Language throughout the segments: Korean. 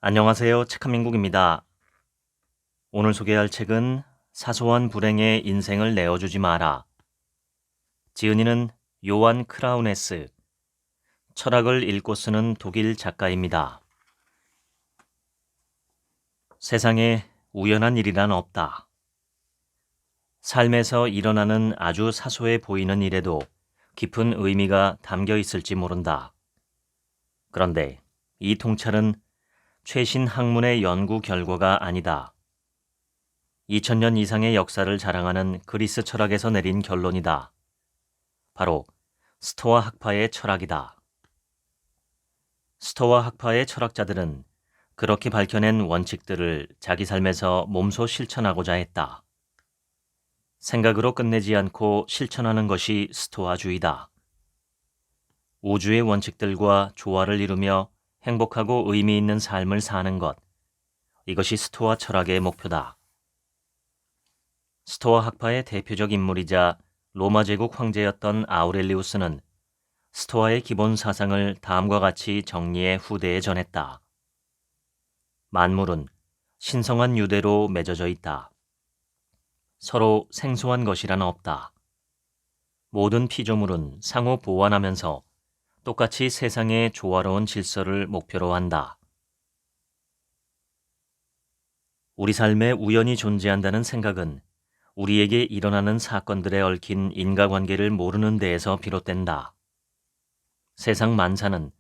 안녕하세요. 책한민국입니다. 오늘 소개할 책은 사소한 불행에 인생을 내어주지 마라. 지은이는 요한 크라우네스, 철학을 읽고 쓰는 독일 작가입니다. 세상에 우연한 일이란 없다. 삶에서 일어나는 아주 사소해 보이는 일에도 깊은 의미가 담겨 있을지 모른다. 그런데 이 통찰은 최신 학문의 연구 결과가 아니다. 2000년 이상의 역사를 자랑하는 그리스 철학에서 내린 결론이다. 바로 스토아 학파의 철학이다. 스토아 학파의 철학자들은 그렇게 밝혀낸 원칙들을 자기 삶에서 몸소 실천하고자 했다. 생각으로 끝내지 않고 실천하는 것이 스토아주의다. 우주의 원칙들과 조화를 이루며 행복하고 의미 있는 삶을 사는 것, 이것이 스토아 철학의 목표다. 스토아 학파의 대표적 인물이자 로마 제국 황제였던 아우렐리우스는 스토아의 기본 사상을 다음과 같이 정리해 후대에 전했다. 만물은 신성한 유대로 맺어져 있다. 서로 생소한 것이란 없다. 모든 피조물은 상호 보완하면서 똑같이 세상의 조화로운 질서를 목표로 한다. 우리 삶에 우연이 존재한다는 생각은 우리에게 일어나는 사건들에 얽힌 인과관계를 모르는 데에서 비롯된다. 세상 만사는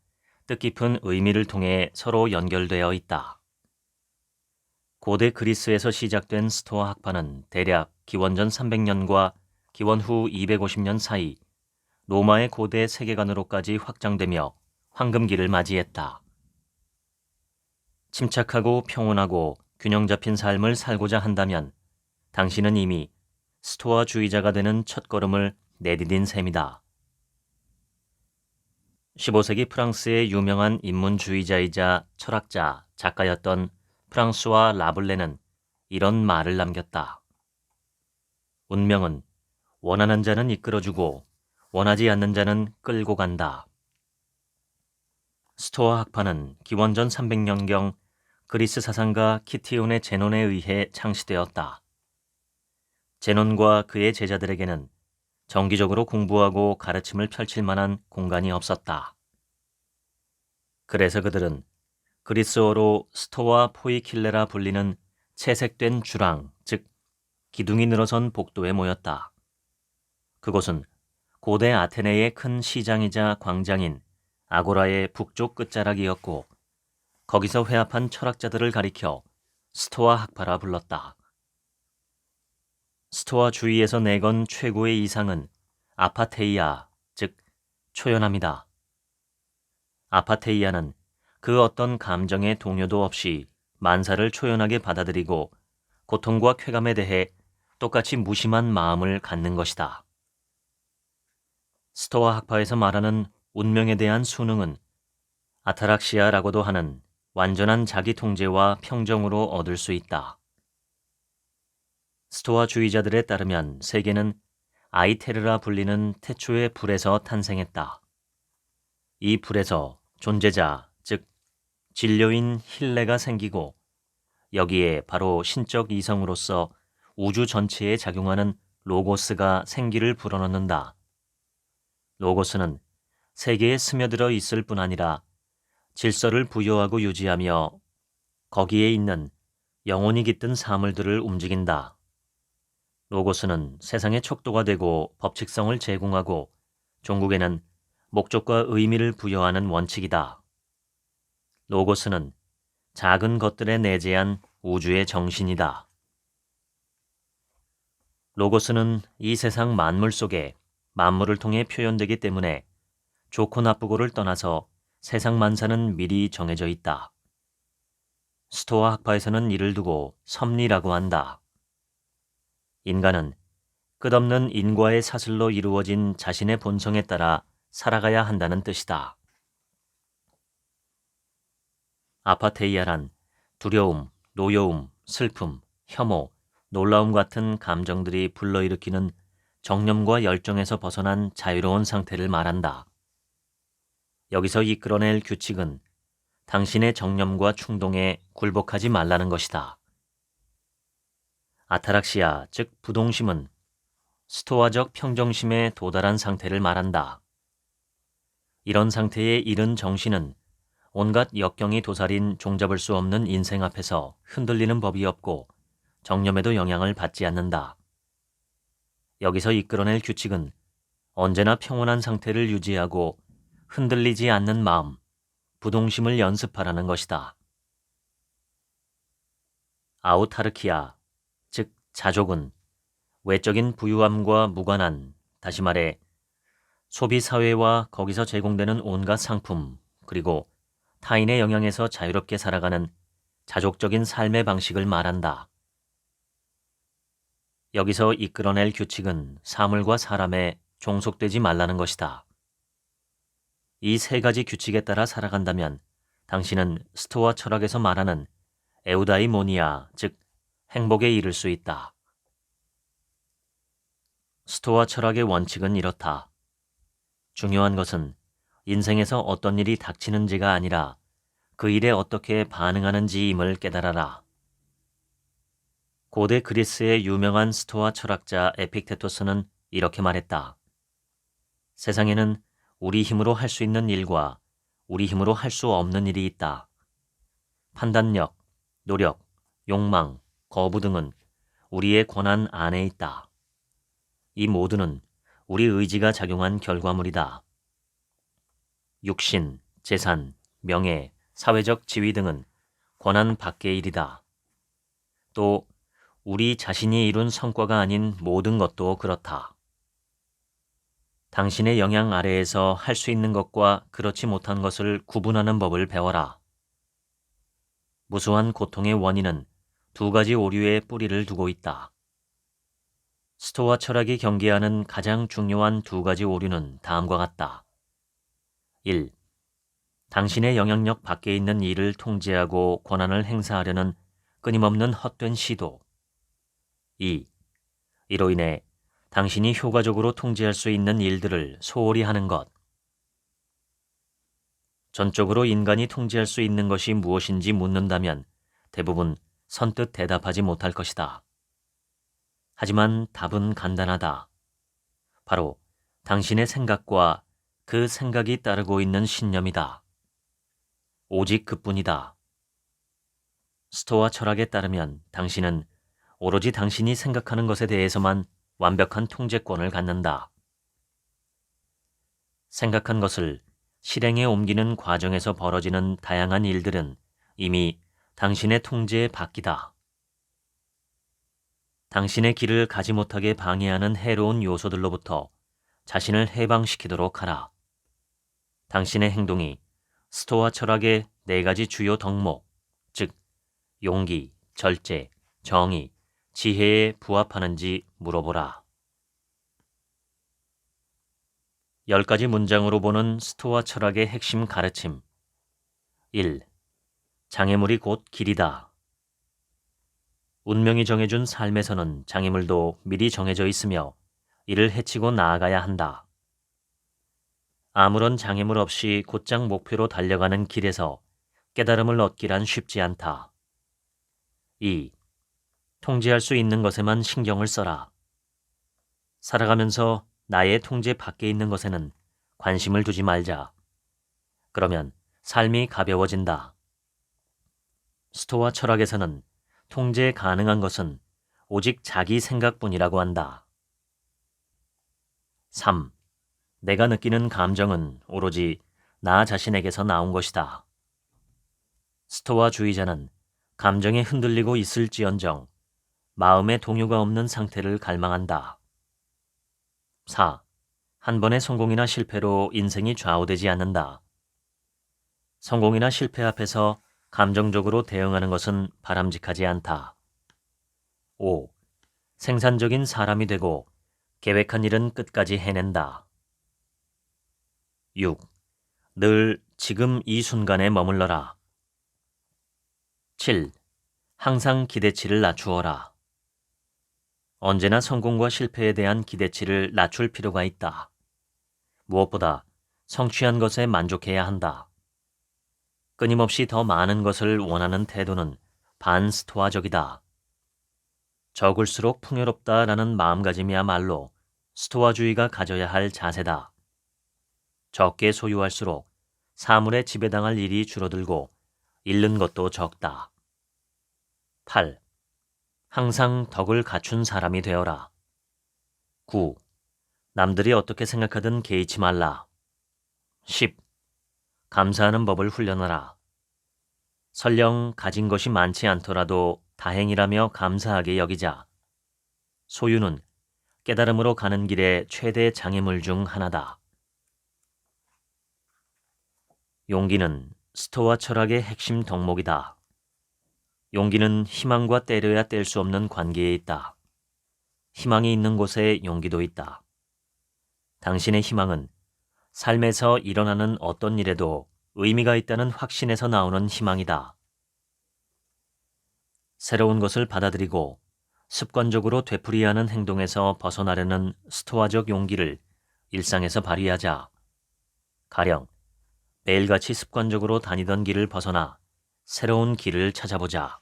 뜻깊은 의미를 통해 서로 연결되어 있다. 고대 그리스에서 시작된 스토아 학파는 대략 기원전 300년과 기원 후 250년 사이 로마의 고대 세계관으로까지 확장되며 황금기를 맞이했다. 침착하고 평온하고 균형 잡힌 삶을 살고자 한다면 당신은 이미 스토아주의자가 되는 첫걸음을 내디딘 셈이다. 15세기 프랑스의 유명한 인문주의자이자 철학자, 작가였던 프랑수와 라블레는 이런 말을 남겼다. 운명은 원하는 자는 이끌어주고 원하지 않는 자는 끌고 간다. 스토아 학파는 기원전 300년경 그리스 사상가 키티온의 제논에 의해 창시되었다. 제논과 그의 제자들에게는 정기적으로 공부하고 가르침을 펼칠 만한 공간이 없었다. 그래서 그들은 그리스어로 스토아 포이킬레라 불리는 채색된 주랑, 즉 기둥이 늘어선 복도에 모였다. 그곳은 고대 아테네의 큰 시장이자 광장인 아고라의 북쪽 끝자락이었고 거기서 회합한 철학자들을 가리켜 스토아 학파라 불렀다. 스토아주의에서 내건 최고의 이상은 아파테이아, 즉 초연함이다. 아파테이아는 그 어떤 감정의 동요도 없이 만사를 초연하게 받아들이고 고통과 쾌감에 대해 똑같이 무심한 마음을 갖는 것이다. 스토아 학파에서 말하는 운명에 대한 수능은 아타락시아라고도 하는 완전한 자기 통제와 평정으로 얻을 수 있다. 스토아주의자들에 따르면 세계는 아이테르라 불리는 태초의 불에서 탄생했다. 이 불에서 존재자, 즉 진료인 힐레가 생기고 여기에 바로 신적 이성으로서 우주 전체에 작용하는 로고스가 생기를 불어넣는다. 로고스는 세계에 스며들어 있을 뿐 아니라 질서를 부여하고 유지하며 거기에 있는 영혼이 깃든 사물들을 움직인다. 로고스는 세상의 척도가 되고 법칙성을 제공하고 종국에는 목적과 의미를 부여하는 원칙이다. 로고스는 작은 것들에 내재한 우주의 정신이다. 로고스는 이 세상 만물 속에 만물을 통해 표현되기 때문에 좋고 나쁘고를 떠나서 세상 만사는 미리 정해져 있다. 스토아 학파에서는 이를 두고 섭리라고 한다. 인간은 끝없는 인과의 사슬로 이루어진 자신의 본성에 따라 살아가야 한다는 뜻이다. 아파테이아란 두려움, 노여움, 슬픔, 혐오, 놀라움 같은 감정들이 불러일으키는 정념과 열정에서 벗어난 자유로운 상태를 말한다. 여기서 이끌어낼 규칙은 당신의 정념과 충동에 굴복하지 말라는 것이다. 아타락시아, 즉 부동심은 스토아적 평정심에 도달한 상태를 말한다. 이런 상태에 이른 정신은 온갖 역경이 도사린 종잡을 수 없는 인생 앞에서 흔들리는 법이 없고 정념에도 영향을 받지 않는다. 여기서 이끌어낼 규칙은 언제나 평온한 상태를 유지하고 흔들리지 않는 마음, 부동심을 연습하라는 것이다. 아우타르키아, 즉 자족은 외적인 부유함과 무관한, 다시 말해 소비사회와 거기서 제공되는 온갖 상품, 그리고 타인의 영향에서 자유롭게 살아가는 자족적인 삶의 방식을 말한다. 여기서 이끌어낼 규칙은 사물과 사람에 종속되지 말라는 것이다. 이 세 가지 규칙에 따라 살아간다면 당신은 스토아 철학에서 말하는 에우다이모니아, 즉 행복에 이를 수 있다. 스토아 철학의 원칙은 이렇다. 중요한 것은 인생에서 어떤 일이 닥치는지가 아니라 그 일에 어떻게 반응하는지임을 깨달아라. 고대 그리스의 유명한 스토아 철학자 에픽테토스는 이렇게 말했다. 세상에는 우리 힘으로 할 수 있는 일과 우리 힘으로 할 수 없는 일이 있다. 판단력, 노력, 욕망, 거부 등은 우리의 권한 안에 있다. 이 모두는 우리 의지가 작용한 결과물이다. 육신, 재산, 명예, 사회적 지위 등은 권한 밖의 일이다. 또 우리 자신이 이룬 성과가 아닌 모든 것도 그렇다. 당신의 영향 아래에서 할 수 있는 것과 그렇지 못한 것을 구분하는 법을 배워라. 무수한 고통의 원인은 두 가지 오류의 뿌리를 두고 있다. 스토아 철학이 경계하는 가장 중요한 두 가지 오류는 다음과 같다. 1. 당신의 영향력 밖에 있는 일을 통제하고 권한을 행사하려는 끊임없는 헛된 시도. 2. 이로 인해 당신이 효과적으로 통제할 수 있는 일들을 소홀히 하는 것. 전적으로 인간이 통제할 수 있는 것이 무엇인지 묻는다면 대부분 선뜻 대답하지 못할 것이다. 하지만 답은 간단하다. 바로 당신의 생각과 그 생각이 따르고 있는 신념이다. 오직 그뿐이다. 스토아 철학에 따르면 당신은 오로지 당신이 생각하는 것에 대해서만 완벽한 통제권을 갖는다. 생각한 것을 실행에 옮기는 과정에서 벌어지는 다양한 일들은 이미 당신의 통제에 밖이다. 당신의 길을 가지 못하게 방해하는 해로운 요소들로부터 자신을 해방시키도록 하라. 당신의 행동이 스토아 철학의 네 가지 주요 덕목, 즉 용기, 절제, 정의, 지혜에 부합하는지 물어보라. 10가지 문장으로 보는 스토아 철학의 핵심 가르침. 1. 장애물이 곧 길이다. 운명이 정해준 삶에서는 장애물도 미리 정해져 있으며 이를 헤치고 나아가야 한다. 아무런 장애물 없이 곧장 목표로 달려가는 길에서 깨달음을 얻기란 쉽지 않다. 2. 통제할 수 있는 것에만 신경을 써라. 살아가면서 나의 통제 밖에 있는 것에는 관심을 두지 말자. 그러면 삶이 가벼워진다. 스토아 철학에서는 통제 가능한 것은 오직 자기 생각뿐이라고 한다. 3. 내가 느끼는 감정은 오로지 나 자신에게서 나온 것이다. 스토아주의자는 감정에 흔들리고 있을지언정 마음의 동요가 없는 상태를 갈망한다. 4. 한 번의 성공이나 실패로 인생이 좌우되지 않는다. 성공이나 실패 앞에서 감정적으로 대응하는 것은 바람직하지 않다. 5. 생산적인 사람이 되고 계획한 일은 끝까지 해낸다. 6. 늘 지금 이 순간에 머물러라. 7. 항상 기대치를 낮추어라. 언제나 성공과 실패에 대한 기대치를 낮출 필요가 있다. 무엇보다 성취한 것에 만족해야 한다. 끊임없이 더 많은 것을 원하는 태도는 반스토아적이다. 적을수록 풍요롭다라는 마음가짐이야말로 스토아주의가 가져야 할 자세다. 적게 소유할수록 사물에 지배당할 일이 줄어들고 잃는 것도 적다. 8. 항상 덕을 갖춘 사람이 되어라. 9. 남들이 어떻게 생각하든 개의치 말라. 10. 감사하는 법을 훈련하라. 설령 가진 것이 많지 않더라도 다행이라며 감사하게 여기자. 소유는 깨달음으로 가는 길의 최대 장애물 중 하나다. 용기는 스토아 철학의 핵심 덕목이다. 용기는 희망과 때려야 뗄 수 없는 관계에 있다. 희망이 있는 곳에 용기도 있다. 당신의 희망은 삶에서 일어나는 어떤 일에도 의미가 있다는 확신에서 나오는 희망이다. 새로운 것을 받아들이고 습관적으로 되풀이하는 행동에서 벗어나려는 스토아적 용기를 일상에서 발휘하자. 가령 매일같이 습관적으로 다니던 길을 벗어나 새로운 길을 찾아보자.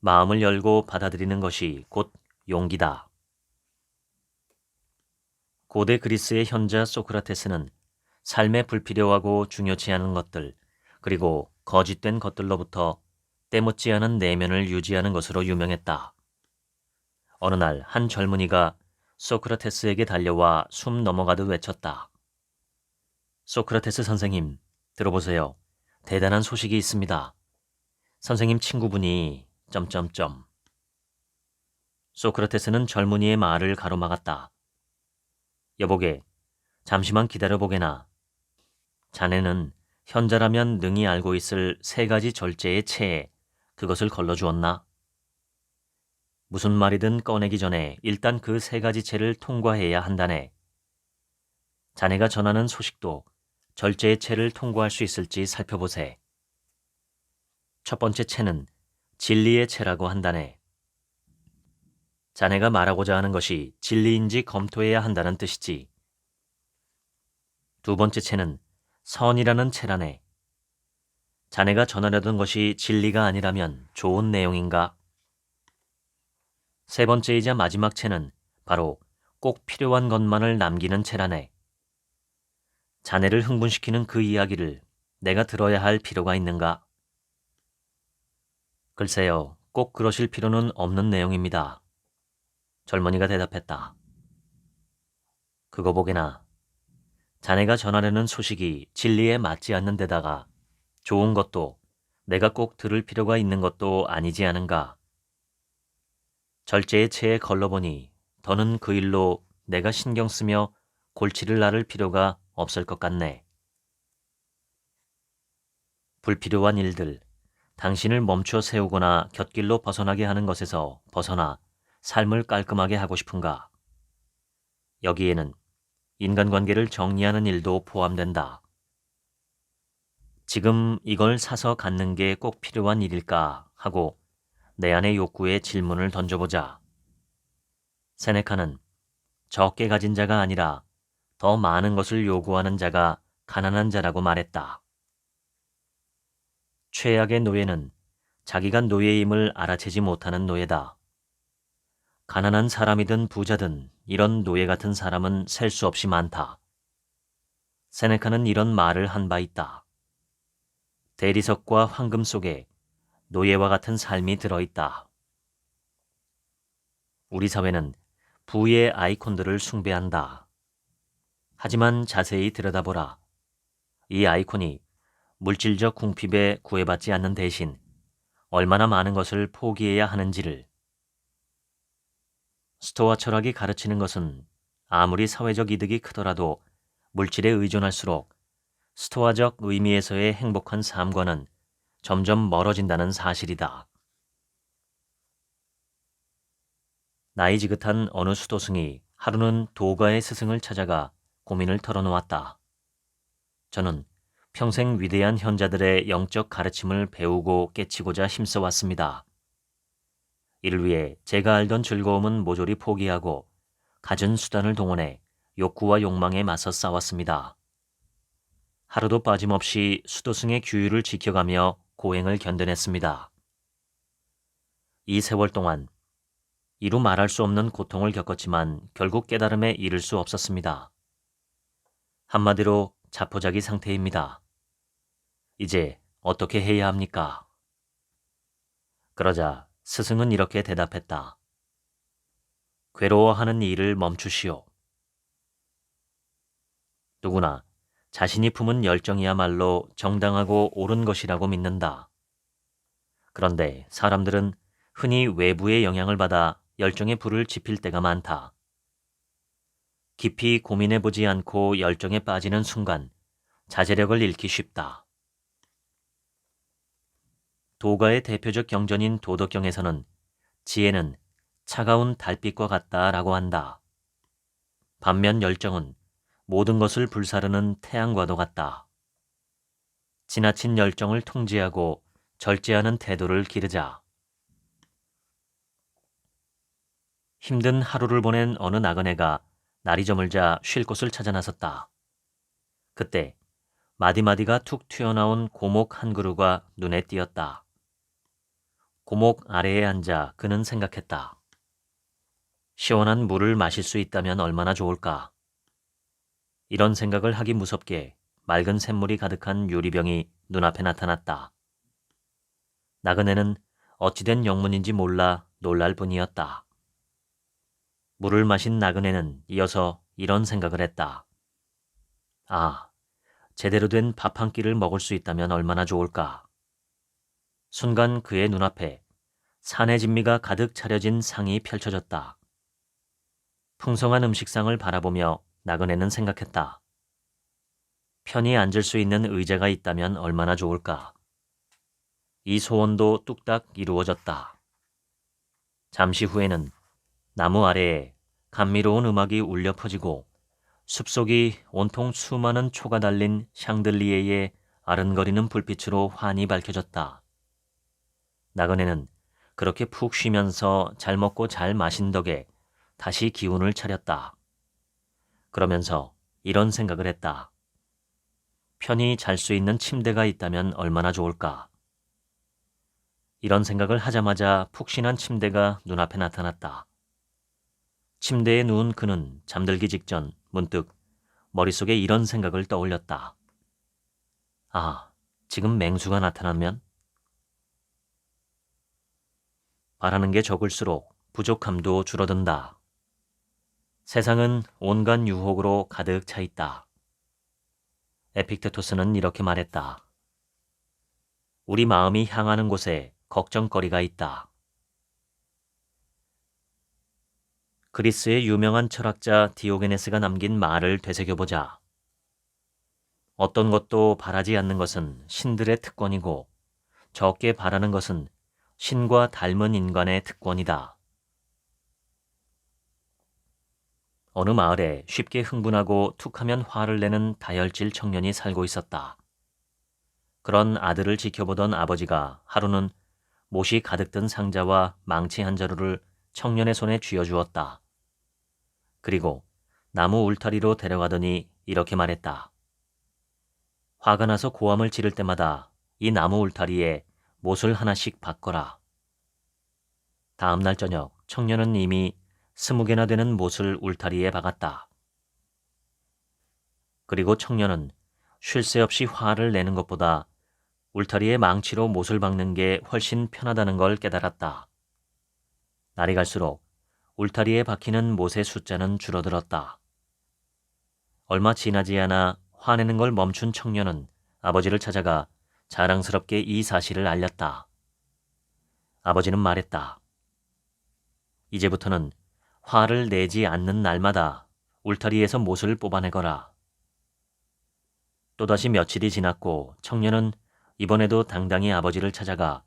마음을 열고 받아들이는 것이 곧 용기다. 고대 그리스의 현자 소크라테스는 삶에 불필요하고 중요치 않은 것들, 그리고 거짓된 것들로부터 때묻지 않은 내면을 유지하는 것으로 유명했다. 어느 날 한 젊은이가 소크라테스에게 달려와 숨 넘어가듯 외쳤다. 소크라테스 선생님, 들어보세요. 대단한 소식이 있습니다. 선생님 친구분이... 소크라테스는 젊은이의 말을 가로막았다. 여보게, 잠시만 기다려보게나. 자네는 현자라면 능히 알고 있을 3가지 절제의 체에 그것을 걸러주었나? 무슨 말이든 꺼내기 전에 일단 그 3가지 체를 통과해야 한다네. 자네가 전하는 소식도 절제의 체를 통과할 수 있을지 살펴보세. 첫 번째 체는 진리의 체라고 한다네. 자네가 말하고자 하는 것이 진리인지 검토해야 한다는 뜻이지. 두 번째 체는 선이라는 체라네. 자네가 전하려던 것이 진리가 아니라면 좋은 내용인가? 세 번째이자 마지막 체는 바로 꼭 필요한 것만을 남기는 체라네. 자네를 흥분시키는 그 이야기를 내가 들어야 할 필요가 있는가? 글쎄요, 꼭 그러실 필요는 없는 내용입니다. 젊은이가 대답했다. 그거 보게나. 자네가 전하려는 소식이 진리에 맞지 않는 데다가 좋은 것도 내가 꼭 들을 필요가 있는 것도 아니지 않은가. 절제의 체에 걸러보니 더는 그 일로 내가 신경 쓰며 골치를 나를 필요가 없을 것 같네. 불필요한 일들, 당신을 멈춰 세우거나 곁길로 벗어나게 하는 것에서 벗어나 삶을 깔끔하게 하고 싶은가? 여기에는 인간관계를 정리하는 일도 포함된다. 지금 이걸 사서 갖는 게 꼭 필요한 일일까 하고 내 안의 욕구에 질문을 던져보자. 세네카는 적게 가진 자가 아니라 더 많은 것을 요구하는 자가 가난한 자라고 말했다. 최악의 노예는 자기가 노예임을 알아채지 못하는 노예다. 가난한 사람이든 부자든 이런 노예 같은 사람은 셀 수 없이 많다. 세네카는 이런 말을 한 바 있다. 대리석과 황금 속에 노예와 같은 삶이 들어있다. 우리 사회는 부의 아이콘들을 숭배한다. 하지만 자세히 들여다보라. 이 아이콘이 물질적 궁핍에 구애받지 않는 대신 얼마나 많은 것을 포기해야 하는지를. 스토아 철학이 가르치는 것은 아무리 사회적 이득이 크더라도 물질에 의존할수록 스토아적 의미에서의 행복한 삶과는 점점 멀어진다는 사실이다. 나이 지긋한 어느 수도승이 하루는 도가의 스승을 찾아가 고민을 털어놓았다. 저는 평생 위대한 현자들의 영적 가르침을 배우고 깨치고자 힘써왔습니다. 이를 위해 제가 알던 즐거움은 모조리 포기하고 갖은 수단을 동원해 욕구와 욕망에 맞서 싸웠습니다. 하루도 빠짐없이 수도승의 규율을 지켜가며 고행을 견뎌냈습니다. 이 세월 동안 이루 말할 수 없는 고통을 겪었지만 결국 깨달음에 이를 수 없었습니다. 한마디로 자포자기 상태입니다. 이제 어떻게 해야 합니까? 그러자 스승은 이렇게 대답했다. 괴로워하는 일을 멈추시오. 누구나 자신이 품은 열정이야말로 정당하고 옳은 것이라고 믿는다. 그런데 사람들은 흔히 외부의 영향을 받아 열정의 불을 지필 때가 많다. 깊이 고민해보지 않고 열정에 빠지는 순간 자제력을 잃기 쉽다. 도가의 대표적 경전인 도덕경에서는 지혜는 차가운 달빛과 같다라고 한다. 반면 열정은 모든 것을 불사르는 태양과도 같다. 지나친 열정을 통제하고 절제하는 태도를 기르자. 힘든 하루를 보낸 어느 나그네가 날이 저물자 쉴 곳을 찾아 나섰다. 그때 마디마디가 툭 튀어나온 고목 한 그루가 눈에 띄었다. 고목 아래에 앉아 그는 생각했다. 시원한 물을 마실 수 있다면 얼마나 좋을까. 이런 생각을 하기 무섭게 맑은 샘물이 가득한 유리병이 눈앞에 나타났다. 나그네는 어찌된 영문인지 몰라 놀랄 뿐이었다. 물을 마신 나그네는 이어서 이런 생각을 했다. 아, 제대로 된 밥 한 끼를 먹을 수 있다면 얼마나 좋을까. 순간 그의 눈앞에 산의 진미가 가득 차려진 상이 펼쳐졌다. 풍성한 음식상을 바라보며 나그네는 생각했다. 편히 앉을 수 있는 의자가 있다면 얼마나 좋을까. 이 소원도 뚝딱 이루어졌다. 잠시 후에는 나무 아래에 감미로운 음악이 울려 퍼지고 숲속이 온통 수많은 초가 달린 샹들리에의 아른거리는 불빛으로 환히 밝혀졌다. 나그네는 그렇게 푹 쉬면서 잘 먹고 잘 마신 덕에 다시 기운을 차렸다. 그러면서 이런 생각을 했다. 편히 잘 수 있는 침대가 있다면 얼마나 좋을까. 이런 생각을 하자마자 푹신한 침대가 눈앞에 나타났다. 침대에 누운 그는 잠들기 직전 문득 머릿속에 이런 생각을 떠올렸다. 아, 지금 맹수가 나타나면? 바라는 게 적을수록 부족함도 줄어든다. 세상은 온갖 유혹으로 가득 차 있다. 에픽테토스는 이렇게 말했다. 우리 마음이 향하는 곳에 걱정거리가 있다. 그리스의 유명한 철학자 디오게네스가 남긴 말을 되새겨보자. 어떤 것도 바라지 않는 것은 신들의 특권이고 적게 바라는 것은 신과 닮은 인간의 특권이다. 어느 마을에 쉽게 흥분하고 툭하면 화를 내는 다혈질 청년이 살고 있었다. 그런 아들을 지켜보던 아버지가 하루는 못이 가득 든 상자와 망치 한 자루를 청년의 손에 쥐어주었다. 그리고 나무 울타리로 데려가더니 이렇게 말했다. 화가 나서 고함을 지를 때마다 이 나무 울타리에 못을 하나씩 박거라. 다음 날 저녁 청년은 이미 20개나 되는 못을 울타리에 박았다. 그리고 청년은 쉴 새 없이 화를 내는 것보다 울타리에 망치로 못을 박는 게 훨씬 편하다는 걸 깨달았다. 날이 갈수록 울타리에 박히는 못의 숫자는 줄어들었다. 얼마 지나지 않아 화내는 걸 멈춘 청년은 아버지를 찾아가 자랑스럽게 이 사실을 알렸다. 아버지는 말했다. 이제부터는 화를 내지 않는 날마다 울타리에서 못을 뽑아내거라. 또다시 며칠이 지났고 청년은 이번에도 당당히 아버지를 찾아가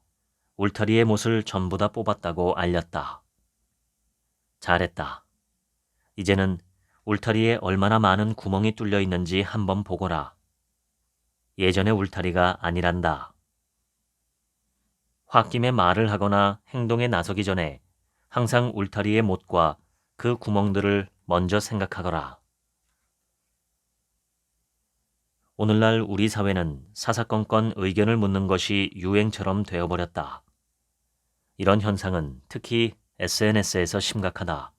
울타리의 못을 전부 다 뽑았다고 알렸다. 잘했다. 이제는 울타리에 얼마나 많은 구멍이 뚫려 있는지 한번 보거라. 예전의 울타리가 아니란다. 홧김에 말을 하거나 행동에 나서기 전에 항상 울타리의 못과 그 구멍들을 먼저 생각하거라. 오늘날 우리 사회는 사사건건 의견을 묻는 것이 유행처럼 되어버렸다. 이런 현상은 특히 SNS에서 심각하다.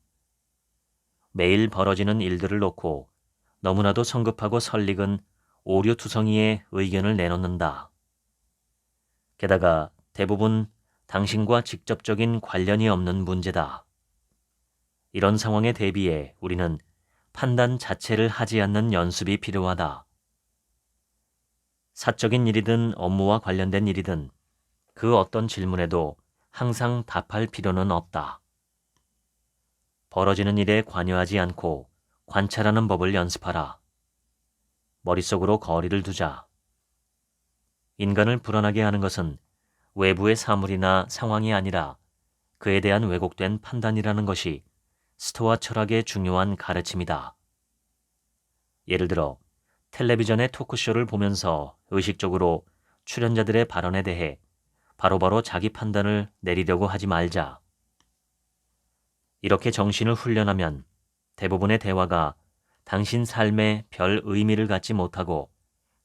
매일 벌어지는 일들을 놓고 너무나도 성급하고 설익은 오류투성이의 의견을 내놓는다. 게다가 대부분 당신과 직접적인 관련이 없는 문제다. 이런 상황에 대비해 우리는 판단 자체를 하지 않는 연습이 필요하다. 사적인 일이든 업무와 관련된 일이든 그 어떤 질문에도 항상 답할 필요는 없다. 벌어지는 일에 관여하지 않고 관찰하는 법을 연습하라. 머릿속으로 거리를 두자. 인간을 불안하게 하는 것은 외부의 사물이나 상황이 아니라 그에 대한 왜곡된 판단이라는 것이 스토아 철학의 중요한 가르침이다. 예를 들어 텔레비전의 토크쇼를 보면서 의식적으로 출연자들의 발언에 대해 바로바로 자기 판단을 내리려고 하지 말자. 이렇게 정신을 훈련하면 대부분의 대화가 당신 삶에 별 의미를 갖지 못하고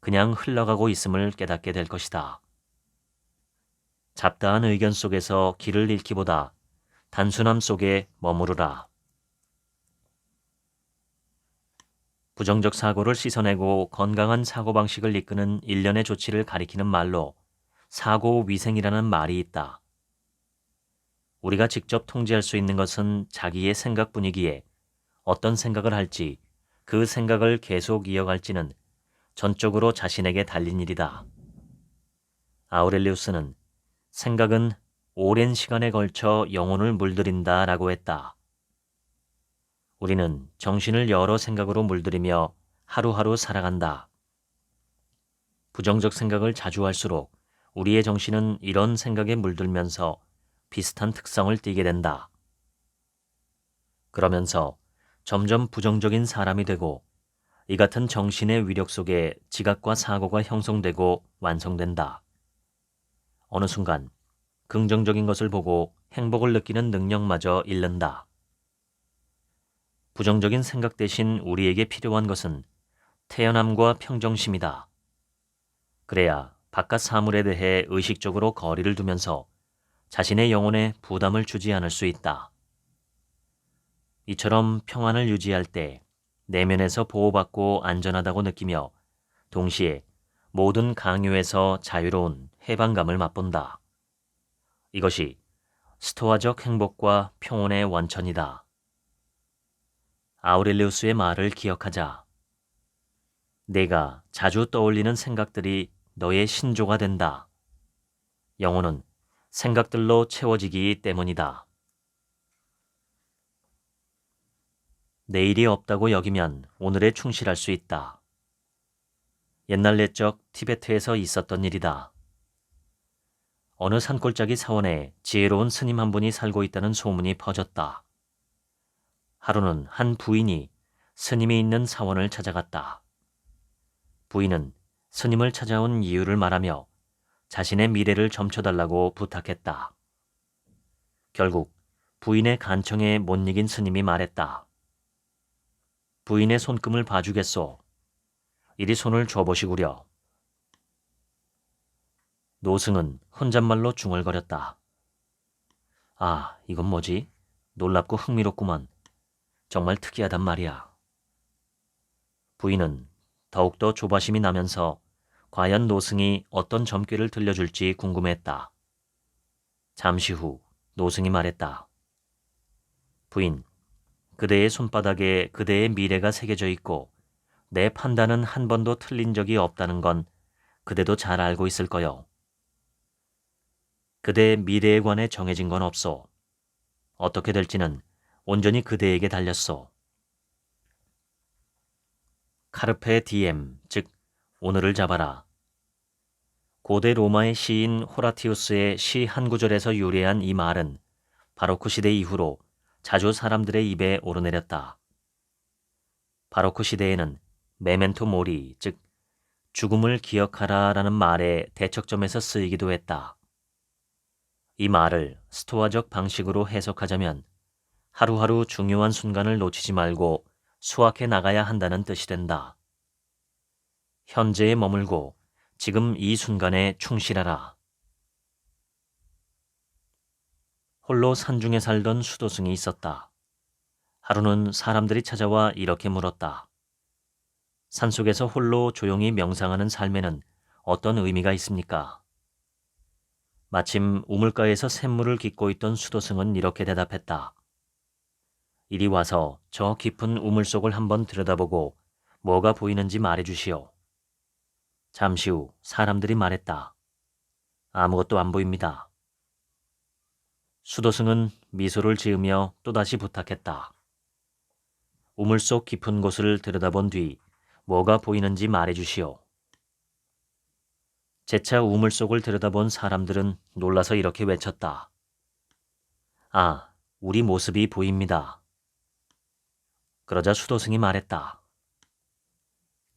그냥 흘러가고 있음을 깨닫게 될 것이다. 잡다한 의견 속에서 길을 잃기보다 단순함 속에 머무르라. 부정적 사고를 씻어내고 건강한 사고방식을 이끄는 일련의 조치를 가리키는 말로 사고위생이라는 말이 있다. 우리가 직접 통제할 수 있는 것은 자기의 생각뿐이기에 어떤 생각을 할지 그 생각을 계속 이어갈지는 전적으로 자신에게 달린 일이다. 아우렐리우스는 생각은 오랜 시간에 걸쳐 영혼을 물들인다 라고 했다. 우리는 정신을 여러 생각으로 물들이며 하루하루 살아간다. 부정적 생각을 자주 할수록 우리의 정신은 이런 생각에 물들면서 비슷한 특성을 띠게 된다. 그러면서 점점 부정적인 사람이 되고 이 같은 정신의 위력 속에 지각과 사고가 형성되고 완성된다. 어느 순간 긍정적인 것을 보고 행복을 느끼는 능력마저 잃는다. 부정적인 생각 대신 우리에게 필요한 것은 태연함과 평정심이다. 그래야 바깥 사물에 대해 의식적으로 거리를 두면서 자신의 영혼에 부담을 주지 않을 수 있다. 이처럼 평안을 유지할 때 내면에서 보호받고 안전하다고 느끼며 동시에 모든 강요에서 자유로운 해방감을 맛본다. 이것이 스토아적 행복과 평온의 원천이다. 아우렐리우스의 말을 기억하자. 내가 자주 떠올리는 생각들이 너의 신조가 된다. 영혼은 생각들로 채워지기 때문이다. 내일이 없다고 여기면 오늘에 충실할 수 있다. 옛날 옛적 티베트에서 있었던 일이다. 어느 산골짜기 사원에 지혜로운 스님 한 분이 살고 있다는 소문이 퍼졌다. 하루는 한 부인이 스님이 있는 사원을 찾아갔다. 부인은 스님을 찾아온 이유를 말하며 자신의 미래를 점쳐달라고 부탁했다. 결국 부인의 간청에 못 이긴 스님이 말했다. 부인의 손금을 봐주겠소. 이리 손을 줘보시구려. 노승은 혼잣말로 중얼거렸다. 아, 이건 뭐지? 놀랍고 흥미롭구만. 정말 특이하단 말이야. 부인은 더욱더 조바심이 나면서 과연 노승이 어떤 점괘를 들려줄지 궁금했다. 잠시 후 노승이 말했다. 부인, 그대의 손바닥에 그대의 미래가 새겨져 있고 내 판단은 한 번도 틀린 적이 없다는 건 그대도 잘 알고 있을 거요. 그대의 미래에 관해 정해진 건 없소. 어떻게 될지는 온전히 그대에게 달렸소. 카르페 디엠, 즉 오늘을 잡아라. 고대 로마의 시인 호라티우스의 시 한 구절에서 유래한 이 말은 바로크 시대 이후로 자주 사람들의 입에 오르내렸다. 바로크 시대에는 메멘토 모리, 즉 죽음을 기억하라라는 말의 대척점에서 쓰이기도 했다. 이 말을 스토아적 방식으로 해석하자면 하루하루 중요한 순간을 놓치지 말고 수확해 나가야 한다는 뜻이 된다. 현재에 머물고 지금 이 순간에 충실하라. 홀로 산중에 살던 수도승이 있었다. 하루는 사람들이 찾아와 이렇게 물었다. 산속에서 홀로 조용히 명상하는 삶에는 어떤 의미가 있습니까? 마침 우물가에서 샘물을 깃고 있던 수도승은 이렇게 대답했다. 이리 와서 저 깊은 우물 속을 한번 들여다보고 뭐가 보이는지 말해주시오. 잠시 후 사람들이 말했다. 아무것도 안 보입니다. 수도승은 미소를 지으며 또다시 부탁했다. 우물 속 깊은 곳을 들여다본 뒤 뭐가 보이는지 말해주시오. 재차 우물 속을 들여다본 사람들은 놀라서 이렇게 외쳤다. 아, 우리 모습이 보입니다. 그러자 수도승이 말했다.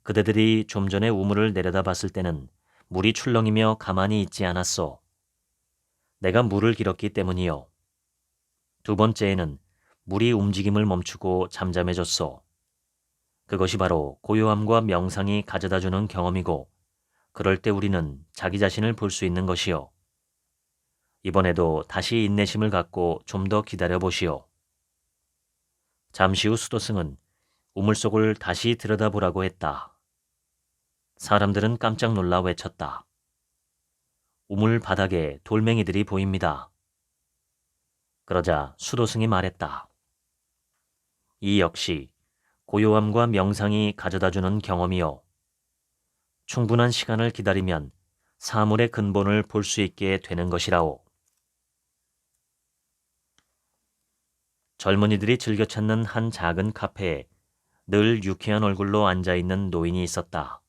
그대들이 좀 전에 우물을 내려다봤을 때는 물이 출렁이며 가만히 있지 않았소. 내가 물을 길었기 때문이요. 두 번째에는 물이 움직임을 멈추고 잠잠해졌소. 그것이 바로 고요함과 명상이 가져다주는 경험이고 그럴 때 우리는 자기 자신을 볼 수 있는 것이요. 이번에도 다시 인내심을 갖고 좀 더 기다려보시오. 잠시 후 수도승은 우물 속을 다시 들여다보라고 했다. 사람들은 깜짝 놀라 외쳤다. 우물 바닥에 돌멩이들이 보입니다. 그러자 수도승이 말했다. 이 역시 고요함과 명상이 가져다주는 경험이요. 충분한 시간을 기다리면 사물의 근본을 볼 수 있게 되는 것이라오. 젊은이들이 즐겨 찾는 한 작은 카페에 늘 유쾌한 얼굴로 앉아있는 노인이 있었다.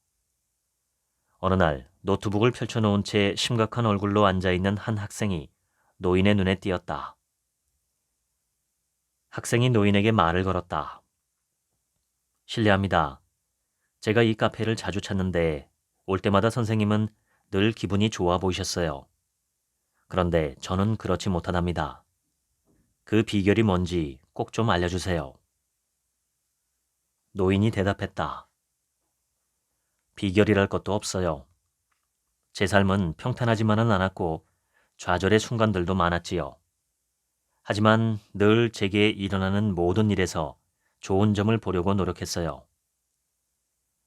어느 날 노트북을 펼쳐놓은 채 심각한 얼굴로 앉아있는 한 학생이 노인의 눈에 띄었다. 학생이 노인에게 말을 걸었다. 실례합니다. 제가 이 카페를 자주 찾는데 올 때마다 선생님은 늘 기분이 좋아 보이셨어요. 그런데 저는 그렇지 못하답니다. 그 비결이 뭔지 꼭 좀 알려주세요. 노인이 대답했다. 비결이랄 것도 없어요. 제 삶은 평탄하지만은 않았고 좌절의 순간들도 많았지요. 하지만 늘 제게 일어나는 모든 일에서 좋은 점을 보려고 노력했어요.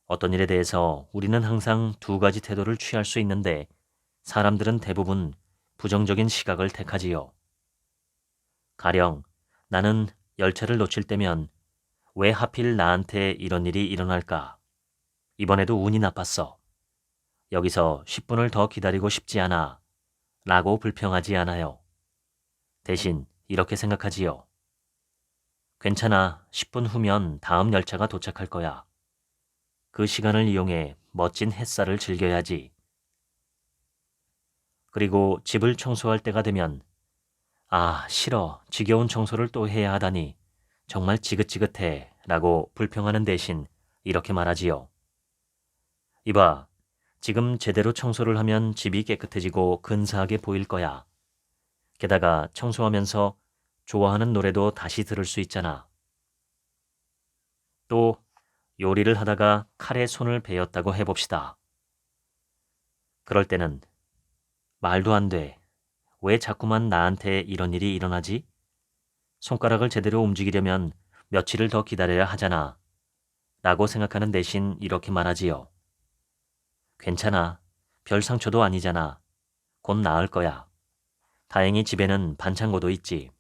어떤 일에 대해서 우리는 항상 두 가지 태도를 취할 수 있는데 사람들은 대부분 부정적인 시각을 택하지요. 가령 나는 열차를 놓칠 때면 왜 하필 나한테 이런 일이 일어날까? 이번에도 운이 나빴어. 여기서 10분을 더 기다리고 싶지 않아. 라고 불평하지 않아요. 대신 이렇게 생각하지요. 괜찮아. 10분 후면 다음 열차가 도착할 거야. 그 시간을 이용해 멋진 햇살을 즐겨야지. 그리고 집을 청소할 때가 되면 아, 싫어. 지겨운 청소를 또 해야 하다니. 정말 지긋지긋해. 라고 불평하는 대신 이렇게 말하지요. 이봐, 지금 제대로 청소를 하면 집이 깨끗해지고 근사하게 보일 거야. 게다가 청소하면서 좋아하는 노래도 다시 들을 수 있잖아. 또 요리를 하다가 칼에 손을 베었다고 해봅시다. 그럴 때는 말도 안 돼. 왜 자꾸만 나한테 이런 일이 일어나지? 손가락을 제대로 움직이려면 며칠을 더 기다려야 하잖아. 라고 생각하는 대신 이렇게 말하지요. 괜찮아. 별 상처도 아니잖아. 곧 나을 거야. 다행히 집에는 반창고도 있지.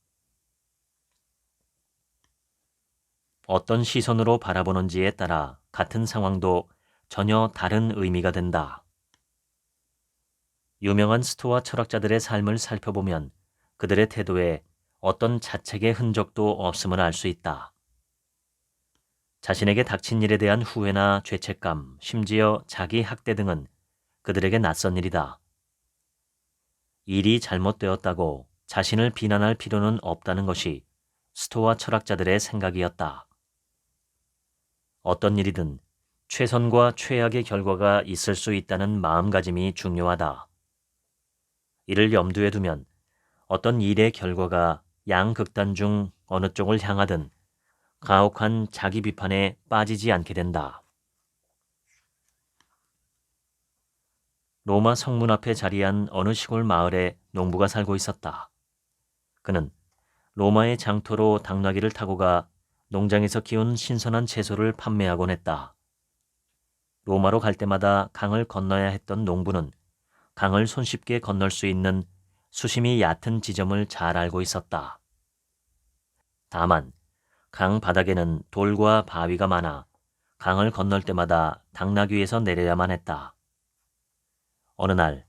어떤 시선으로 바라보는지에 따라 같은 상황도 전혀 다른 의미가 된다. 유명한 스토아 철학자들의 삶을 살펴보면 그들의 태도에 어떤 자책의 흔적도 없음을 알 수 있다. 자신에게 닥친 일에 대한 후회나 죄책감, 심지어 자기 학대 등은 그들에게 낯선 일이다. 일이 잘못되었다고 자신을 비난할 필요는 없다는 것이 스토아 철학자들의 생각이었다. 어떤 일이든 최선과 최악의 결과가 있을 수 있다는 마음가짐이 중요하다. 이를 염두에 두면 어떤 일의 결과가 양극단 중 어느 쪽을 향하든 가혹한 자기 비판에 빠지지 않게 된다. 로마 성문 앞에 자리한 어느 시골 마을에 농부가 살고 있었다. 그는 로마의 장터로 당나귀를 타고 가 농장에서 키운 신선한 채소를 판매하곤 했다. 로마로 갈 때마다 강을 건너야 했던 농부는 강을 손쉽게 건널 수 있는 수심이 얕은 지점을 잘 알고 있었다. 다만 강 바닥에는 돌과 바위가 많아 강을 건널 때마다 당나귀에서 내려야만 했다. 어느 날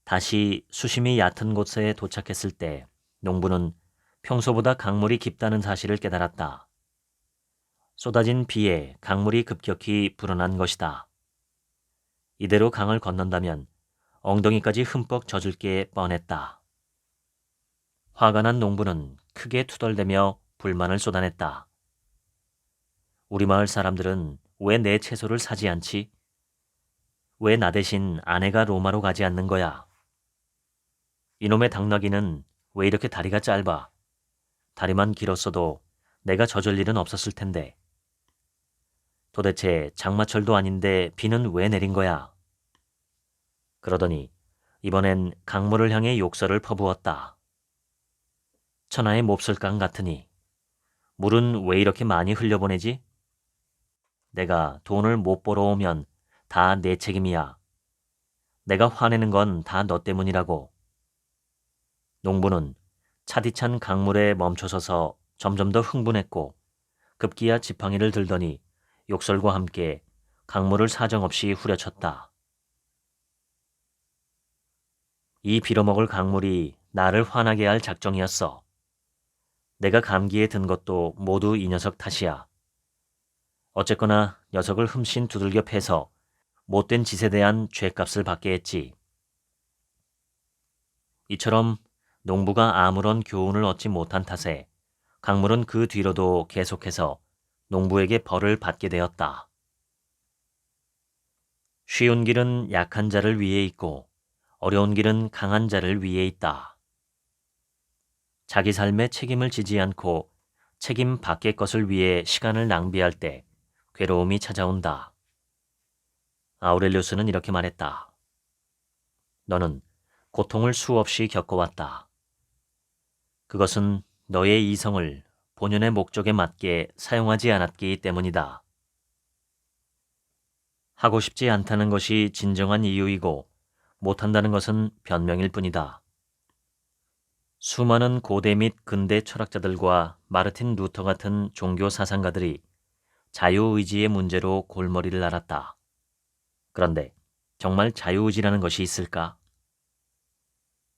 다시 수심이 얕은 곳에 도착했을 때 농부는 평소보다 강물이 깊다는 사실을 깨달았다. 쏟아진 비에 강물이 급격히 불어난 것이다. 이대로 강을 건넌다면 엉덩이까지 흠뻑 젖을 게 뻔했다. 화가 난 농부는 크게 투덜대며 불만을 쏟아냈다. 우리 마을 사람들은 왜 내 채소를 사지 않지? 왜 나 대신 아내가 로마로 가지 않는 거야? 이놈의 당나귀는 왜 이렇게 다리가 짧아? 다리만 길었어도 내가 젖을 일은 없었을 텐데. 도대체 장마철도 아닌데 비는 왜 내린 거야? 그러더니 이번엔 강물을 향해 욕설을 퍼부었다. 천하의 몹쓸강 같으니 물은 왜 이렇게 많이 흘려보내지? 내가 돈을 못 벌어오면 다 내 책임이야. 내가 화내는 건 다 너 때문이라고. 농부는 차디찬 강물에 멈춰서서 점점 더 흥분했고 급기야 지팡이를 들더니 욕설과 함께 강물을 사정없이 후려쳤다. 이 빌어먹을 강물이 나를 화나게 할 작정이었어. 내가 감기에 든 것도 모두 이 녀석 탓이야. 어쨌거나 녀석을 흠씬 두들겨 패서 못된 짓에 대한 죗값을 받게 했지. 이처럼 농부가 아무런 교훈을 얻지 못한 탓에 강물은 그 뒤로도 계속해서 농부에게 벌을 받게 되었다. 쉬운 길은 약한 자를 위해 있고 어려운 길은 강한 자를 위해 있다. 자기 삶에 책임을 지지 않고 책임 밖의 것을 위해 시간을 낭비할 때 괴로움이 찾아온다. 아우렐리우스는 이렇게 말했다. 너는 고통을 수없이 겪어왔다. 그것은 너의 이성을 본연의 목적에 맞게 사용하지 않았기 때문이다. 하고 싶지 않다는 것이 진정한 이유이고 못한다는 것은 변명일 뿐이다. 수많은 고대 및 근대 철학자들과 마르틴 루터 같은 종교 사상가들이 자유의지의 문제로 골머리를 앓았다. 그런데 정말 자유의지라는 것이 있을까?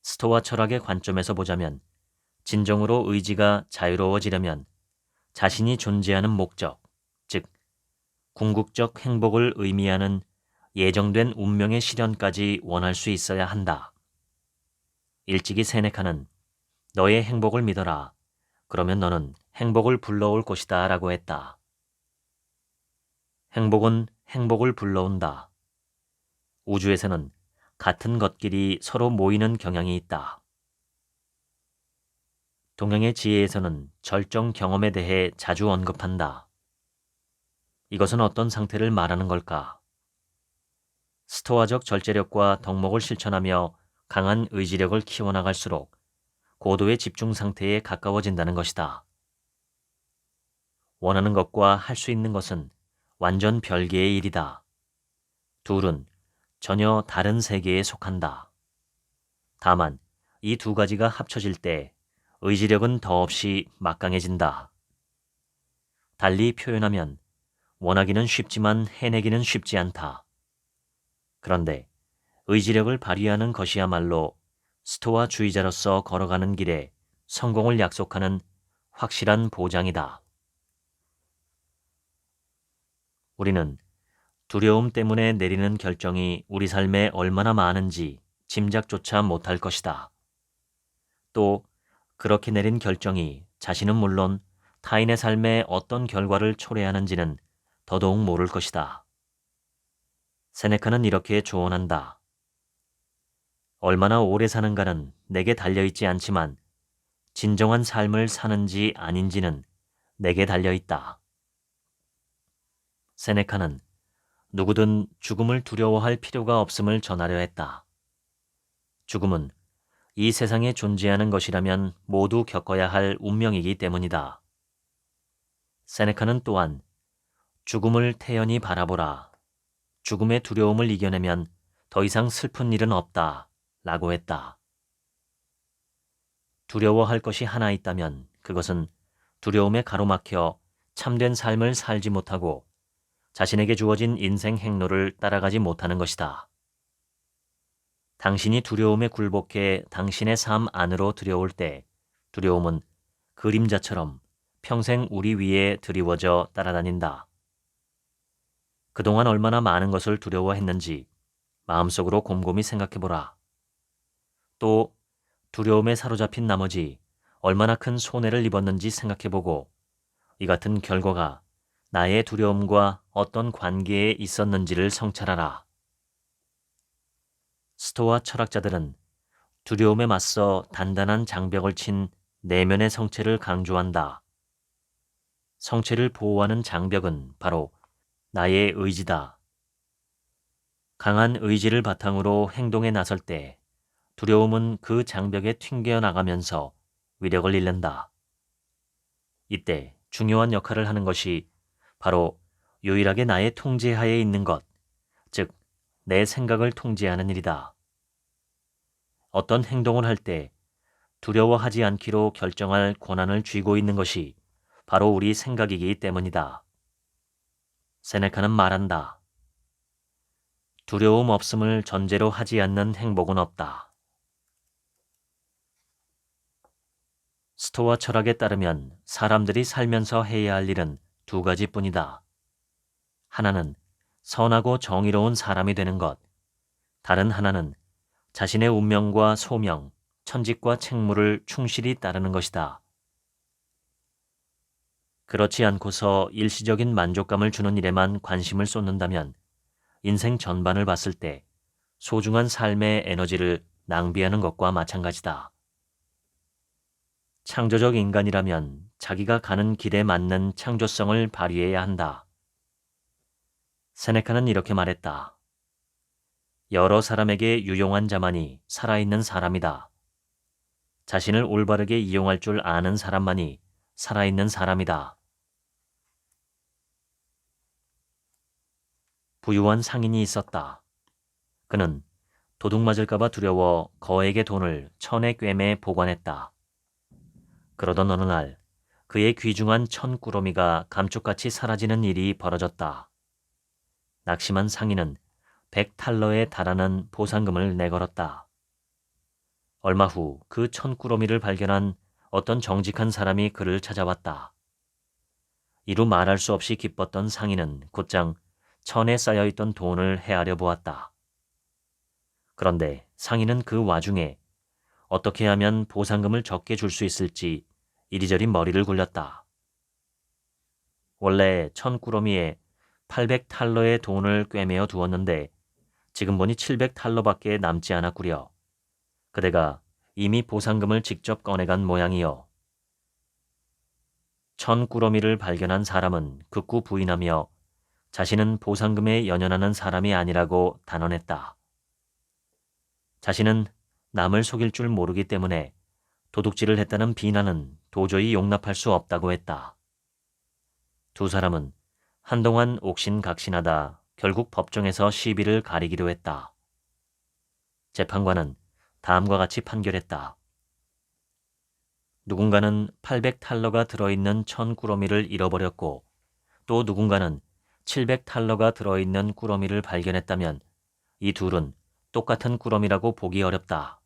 스토아 철학의 관점에서 보자면 진정으로 의지가 자유로워지려면 자신이 존재하는 목적, 즉 궁극적 행복을 의미하는 예정된 운명의 실현까지 원할 수 있어야 한다. 일찍이 세네카는 너의 행복을 믿어라. 그러면 너는 행복을 불러올 것이다 라고 했다. 행복은 행복을 불러온다. 우주에서는 같은 것끼리 서로 모이는 경향이 있다. 동양의 지혜에서는 절정 경험에 대해 자주 언급한다. 이것은 어떤 상태를 말하는 걸까? 스토아적 절제력과 덕목을 실천하며 강한 의지력을 키워나갈수록 고도의 집중 상태에 가까워진다는 것이다. 원하는 것과 할 수 있는 것은 완전 별개의 일이다. 둘은 전혀 다른 세계에 속한다. 다만 이 두 가지가 합쳐질 때 의지력은 더없이 막강해진다. 달리 표현하면 원하기는 쉽지만 해내기는 쉽지 않다. 그런데 의지력을 발휘하는 것이야말로 스토아주의자로서 걸어가는 길에 성공을 약속하는 확실한 보장이다. 우리는 두려움 때문에 내리는 결정이 우리 삶에 얼마나 많은지 짐작조차 못할 것이다. 또 그렇게 내린 결정이 자신은 물론 타인의 삶에 어떤 결과를 초래하는지는 더더욱 모를 것이다. 세네카는 이렇게 조언한다. 얼마나 오래 사는가는 내게 달려있지 않지만 진정한 삶을 사는지 아닌지는 내게 달려있다. 세네카는 누구든 죽음을 두려워할 필요가 없음을 전하려 했다. 죽음은 이 세상에 존재하는 것이라면 모두 겪어야 할 운명이기 때문이다. 세네카는 또한 죽음을 태연히 바라보라. 죽음의 두려움을 이겨내면 더 이상 슬픈 일은 없다. 라고 했다. 두려워할 것이 하나 있다면 그것은 두려움에 가로막혀 참된 삶을 살지 못하고 자신에게 주어진 인생 행로를 따라가지 못하는 것이다. 당신이 두려움에 굴복해 당신의 삶 안으로 들여올 때 두려움은 그림자처럼 평생 우리 위에 드리워져 따라다닌다. 그동안 얼마나 많은 것을 두려워했는지 마음속으로 곰곰이 생각해보라. 또 두려움에 사로잡힌 나머지 얼마나 큰 손해를 입었는지 생각해보고 이 같은 결과가 나의 두려움과 어떤 관계에 있었는지를 성찰하라. 스토아 철학자들은 두려움에 맞서 단단한 장벽을 친 내면의 성체를 강조한다. 성체를 보호하는 장벽은 바로 나의 의지다. 강한 의지를 바탕으로 행동에 나설 때 두려움은 그 장벽에 튕겨나가면서 위력을 잃는다. 이때 중요한 역할을 하는 것이 바로 유일하게 나의 통제하에 있는 것, 즉 내 생각을 통제하는 일이다. 어떤 행동을 할 때 두려워하지 않기로 결정할 권한을 쥐고 있는 것이 바로 우리 생각이기 때문이다. 세네카는 말한다. 두려움 없음을 전제로 하지 않는 행복은 없다. 스토아 철학에 따르면 사람들이 살면서 해야 할 일은 두 가지뿐이다. 하나는 선하고 정의로운 사람이 되는 것, 다른 하나는 자신의 운명과 소명, 천직과 책무를 충실히 따르는 것이다. 그렇지 않고서 일시적인 만족감을 주는 일에만 관심을 쏟는다면 인생 전반을 봤을 때 소중한 삶의 에너지를 낭비하는 것과 마찬가지다. 창조적 인간이라면 자기가 가는 길에 맞는 창조성을 발휘해야 한다. 세네카는 이렇게 말했다. 여러 사람에게 유용한 자만이 살아있는 사람이다. 자신을 올바르게 이용할 줄 아는 사람만이 살아있는 사람이다. 부유한 상인이 있었다. 그는 도둑 맞을까봐 두려워 거액의 돈을 천에 꿰매 보관했다. 그러던 어느 날 그의 귀중한 천꾸러미가 감쪽같이 사라지는 일이 벌어졌다. 낙심한 상인은 100탈러에 달하는 보상금을 내걸었다. 얼마 후 그 천꾸러미를 발견한 어떤 정직한 사람이 그를 찾아왔다. 이루 말할 수 없이 기뻤던 상인은 곧장 천에 쌓여있던 돈을 헤아려 보았다. 그런데 상인은 그 와중에 어떻게 하면 보상금을 적게 줄 수 있을지 이리저리 머리를 굴렸다. 원래 천꾸러미에 800탈러의 돈을 꿰매어 두었는데 지금 보니 700탈러밖에 남지 않았구려. 그대가 이미 보상금을 직접 꺼내간 모양이요. 천꾸러미를 발견한 사람은 극구 부인하며 자신은 보상금에 연연하는 사람이 아니라고 단언했다. 자신은 남을 속일 줄 모르기 때문에 도둑질을 했다는 비난은 도저히 용납할 수 없다고 했다. 두 사람은 한동안 옥신각신하다 결국 법정에서 시비를 가리기로 했다. 재판관은 다음과 같이 판결했다. 누군가는 800탈러가 들어있는 천꾸러미를 잃어버렸고 또 누군가는 700탈러가 들어있는 꾸러미를 발견했다면 이 둘은 똑같은 꾸러미라고 보기 어렵다.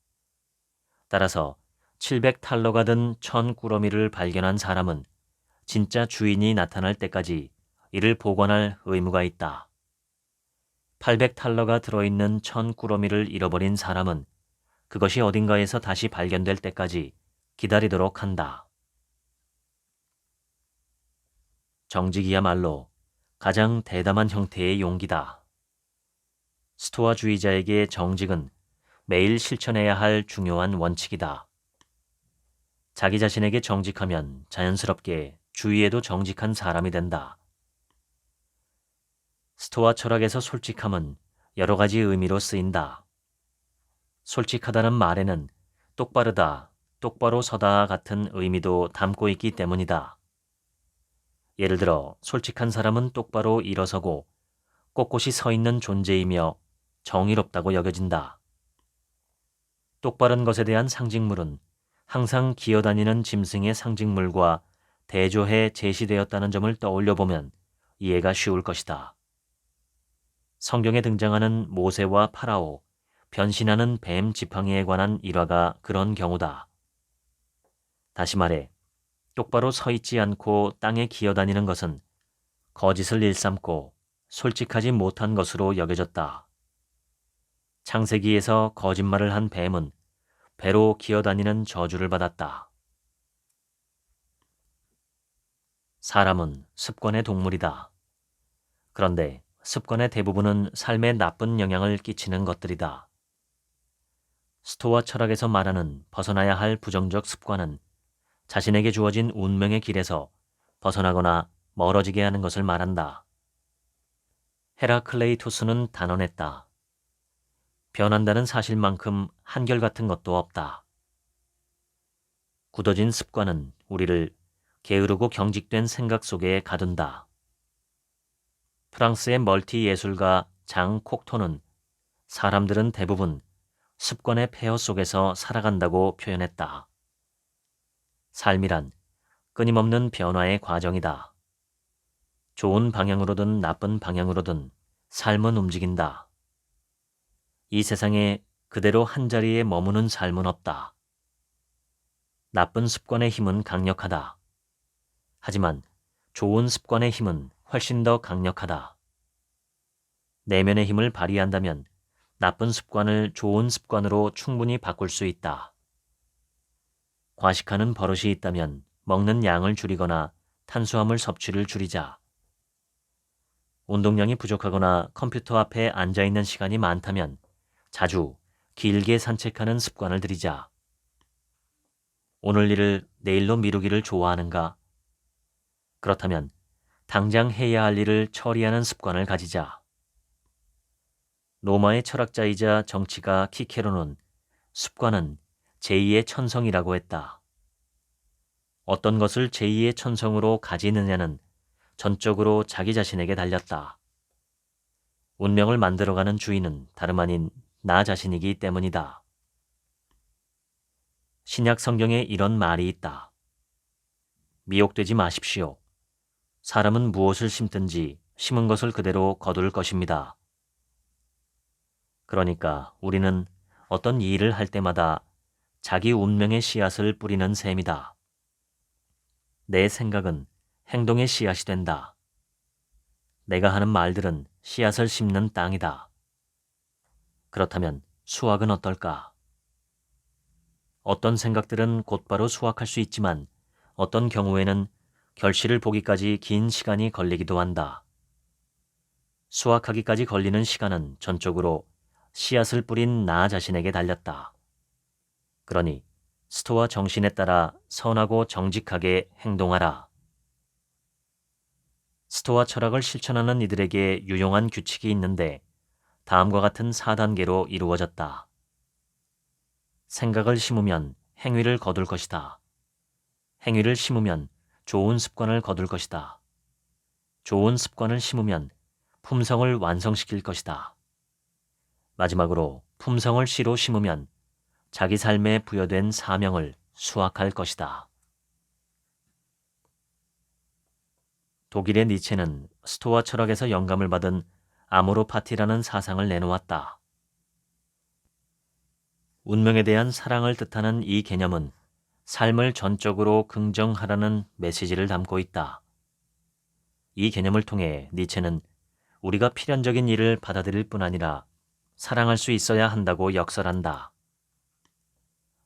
따라서 700탈러가 든 천꾸러미를 발견한 사람은 진짜 주인이 나타날 때까지 이를 보관할 의무가 있다. 800탈러가 들어있는 천꾸러미를 잃어버린 사람은 그것이 어딘가에서 다시 발견될 때까지 기다리도록 한다. 정직이야말로 가장 대담한 형태의 용기다. 스토아주의자에게 정직은 매일 실천해야 할 중요한 원칙이다. 자기 자신에게 정직하면 자연스럽게 주위에도 정직한 사람이 된다. 스토아 철학에서 솔직함은 여러 가지 의미로 쓰인다. 솔직하다는 말에는 똑바르다, 똑바로 서다 같은 의미도 담고 있기 때문이다. 예를 들어 솔직한 사람은 똑바로 일어서고 꼿꼿이 서 있는 존재이며 정의롭다고 여겨진다. 똑바른 것에 대한 상징물은 항상 기어다니는 짐승의 상징물과 대조해 제시되었다는 점을 떠올려 보면 이해가 쉬울 것이다. 성경에 등장하는 모세와 파라오, 변신하는 뱀 지팡이에 관한 일화가 그런 경우다. 다시 말해, 똑바로 서 있지 않고 땅에 기어다니는 것은 거짓을 일삼고 솔직하지 못한 것으로 여겨졌다. 창세기에서 거짓말을 한 뱀은 배로 기어다니는 저주를 받았다. 사람은 습관의 동물이다. 그런데 습관의 대부분은 삶에 나쁜 영향을 끼치는 것들이다. 스토아 철학에서 말하는 벗어나야 할 부정적 습관은 자신에게 주어진 운명의 길에서 벗어나거나 멀어지게 하는 것을 말한다. 헤라클레이토스는 단언했다. 변한다는 사실만큼 한결같은 것도 없다. 굳어진 습관은 우리를 게으르고 경직된 생각 속에 가둔다. 프랑스의 멀티 예술가 장 콕토는 사람들은 대부분 습관의 폐허 속에서 살아간다고 표현했다. 삶이란 끊임없는 변화의 과정이다. 좋은 방향으로든 나쁜 방향으로든 삶은 움직인다. 이 세상에 그대로 한자리에 머무는 삶은 없다. 나쁜 습관의 힘은 강력하다. 하지만 좋은 습관의 힘은 훨씬 더 강력하다. 내면의 힘을 발휘한다면 나쁜 습관을 좋은 습관으로 충분히 바꿀 수 있다. 과식하는 버릇이 있다면 먹는 양을 줄이거나 탄수화물 섭취를 줄이자. 운동량이 부족하거나 컴퓨터 앞에 앉아있는 시간이 많다면 자주 길게 산책하는 습관을 들이자. 오늘 일을 내일로 미루기를 좋아하는가? 그렇다면 당장 해야 할 일을 처리하는 습관을 가지자. 로마의 철학자이자 정치가 키케로는 습관은 제2의 천성이라고 했다. 어떤 것을 제2의 천성으로 가지느냐는 전적으로 자기 자신에게 달렸다. 운명을 만들어가는 주인은 다름 아닌 나 자신이기 때문이다. 신약 성경에 이런 말이 있다. 미혹되지 마십시오. 사람은 무엇을 심든지 심은 것을 그대로 거둘 것입니다. 그러니까 우리는 어떤 일을 할 때마다 자기 운명의 씨앗을 뿌리는 셈이다. 내 생각은 행동의 씨앗이 된다. 내가 하는 말들은 씨앗을 심는 땅이다. 그렇다면 수확은 어떨까? 어떤 생각들은 곧바로 수확할 수 있지만 어떤 경우에는 결실을 보기까지 긴 시간이 걸리기도 한다. 수확하기까지 걸리는 시간은 전적으로 씨앗을 뿌린 나 자신에게 달렸다. 그러니 스토아 정신에 따라 선하고 정직하게 행동하라. 스토아 철학을 실천하는 이들에게 유용한 규칙이 있는데 다음과 같은 4단계로 이루어졌다. 생각을 심으면 행위를 거둘 것이다. 행위를 심으면 좋은 습관을 거둘 것이다. 좋은 습관을 심으면 품성을 완성시킬 것이다. 마지막으로 품성을 씨로 심으면 자기 삶에 부여된 사명을 수확할 것이다. 독일의 니체는 스토아 철학에서 영감을 받은 아모로파티라는 사상을 내놓았다. 운명에 대한 사랑을 뜻하는 이 개념은 삶을 전적으로 긍정하라는 메시지를 담고 있다. 이 개념을 통해 니체는 우리가 필연적인 일을 받아들일 뿐 아니라 사랑할 수 있어야 한다고 역설한다.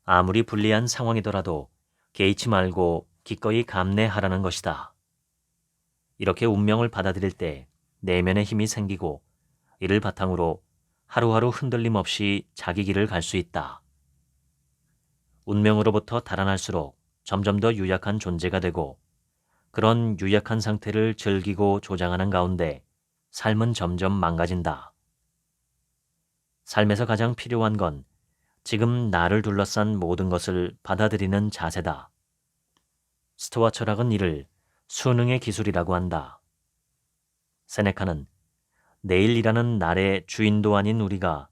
아무리 불리한 상황이더라도 개의치 말고 기꺼이 감내하라는 것이다. 이렇게 운명을 받아들일 때 내면의 힘이 생기고 이를 바탕으로 하루하루 흔들림 없이 자기 길을 갈 수 있다. 운명으로부터 달아날수록 점점 더 유약한 존재가 되고 그런 유약한 상태를 즐기고 조장하는 가운데 삶은 점점 망가진다. 삶에서 가장 필요한 건 지금 나를 둘러싼 모든 것을 받아들이는 자세다. 스토아 철학은 이를 수능의 기술이라고 한다. 세네카는 내일이라는 날의 주인도 아닌 우리가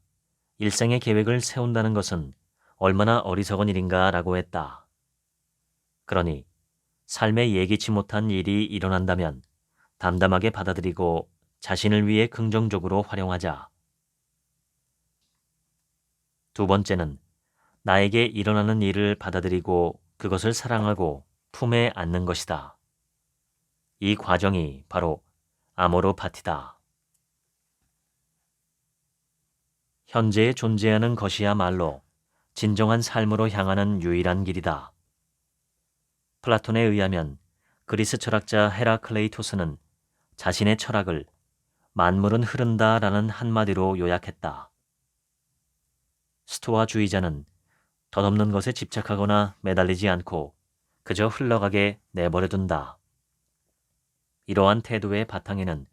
일생의 계획을 세운다는 것은 얼마나 어리석은 일인가 라고 했다. 그러니 삶에 예기치 못한 일이 일어난다면 담담하게 받아들이고 자신을 위해 긍정적으로 활용하자. 두 번째는 나에게 일어나는 일을 받아들이고 그것을 사랑하고 품에 안는 것이다. 이 과정이 바로 아모르파티다. 현재에 존재하는 것이야말로 진정한 삶으로 향하는 유일한 길이다. 플라톤에 의하면 그리스 철학자 헤라클레이토스는 자신의 철학을 만물은 흐른다라는 한마디로 요약했다. 스토아주의자는 덧없는 것에 집착하거나 매달리지 않고 그저 흘러가게 내버려둔다. 이러한 태도의 바탕에는